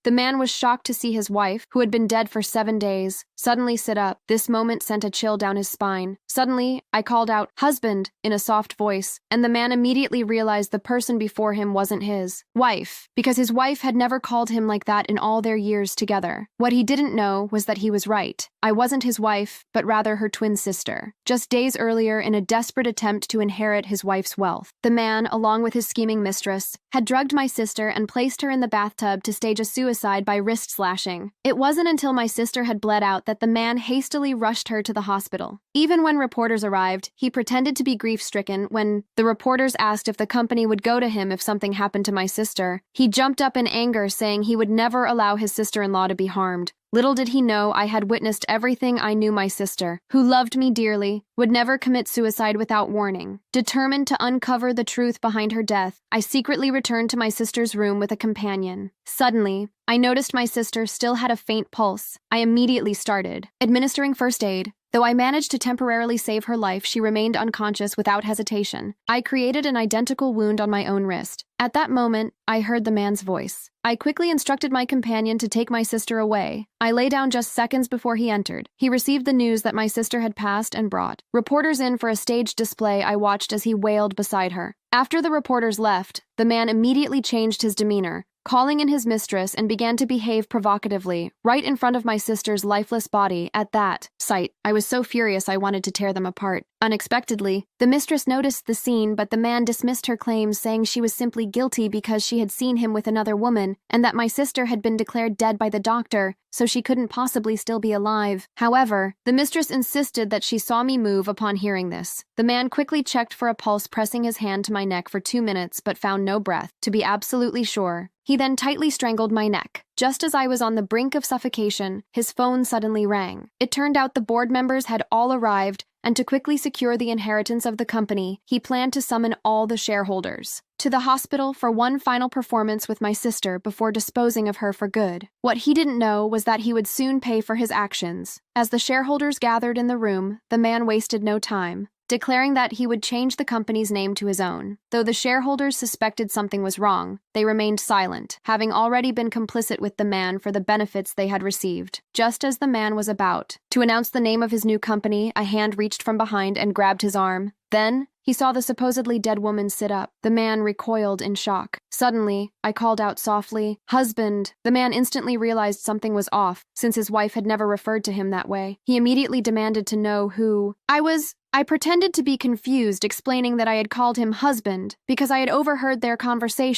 The man was shocked to see his wife, who had been dead for 7 days, suddenly sit up. This moment sent a chill down his spine. Suddenly, I called out, "Husband," in a soft voice, and the man immediately realized the person before him wasn't his wife, because his wife had never called him like that in all their years together. What he didn't know was that he was right. I wasn't his wife, but rather her twin sister. Just days earlier, in a desperate attempt to inherit his wife's wealth, the man, along with his scheming mistress, had drugged my sister and placed her in the bathtub to stage a suicide by wrist slashing. It wasn't until my sister had bled out that the man hastily rushed her to the hospital. Even when reporters arrived, he pretended to be grief-stricken. When the reporters asked if the company would go to him if something happened to my sister, he jumped up in anger, saying he would never allow his sister-in-law to be harmed. Little did he know I had witnessed everything. I knew my sister, who loved me dearly, would never commit suicide without warning. Determined to uncover the truth behind her death, I secretly returned to my sister's room with a companion. Suddenly, I noticed my sister still had a faint pulse. I immediately started administering first aid. Though I managed to temporarily save her life, she remained unconscious without hesitation. I created an identical wound on my own wrist. At that moment, I heard the man's voice. I quickly instructed my companion to take my sister away. I lay down just seconds before he entered. He received the news that my sister had passed and brought reporters in for a staged display. I watched as he wailed beside her. After the reporters left, the man immediately changed his demeanor, calling in his mistress, and began to behave provocatively, right in front of my sister's lifeless body. At that sight, I was so furious I wanted to tear them apart. Unexpectedly, the mistress noticed the scene, but the man dismissed her claims, saying she was simply guilty because she had seen him with another woman, and that my sister had been declared dead by the doctor, so she couldn't possibly still be alive. However, the mistress insisted that she saw me move upon hearing this. The man quickly checked for a pulse, pressing his hand to my neck for 2 minutes, but found no breath. To be absolutely sure, he then tightly strangled my neck. Just as I was on the brink of suffocation, his phone suddenly rang. It turned out the board members had all arrived, and to quickly secure the inheritance of the company, he planned to summon all the shareholders to the hospital for one final performance with my sister before disposing of her for good. What he didn't know was that he would soon pay for his actions. As the shareholders gathered in the room, the man wasted no time, declaring that he would change the company's name to his own. Though the shareholders suspected something was wrong, they remained silent, having already been complicit with the man for the benefits they had received. Just as the man was about to announce the name of his new company, a hand reached from behind and grabbed his arm. Then, he saw the supposedly dead woman sit up. The man recoiled in shock. Suddenly, I called out softly, "Husband!" The man instantly realized something was off, since his wife had never referred to him that way. He immediately demanded to know who I was. I pretended to be confused, explaining that I had called him husband because I had overheard their conversation.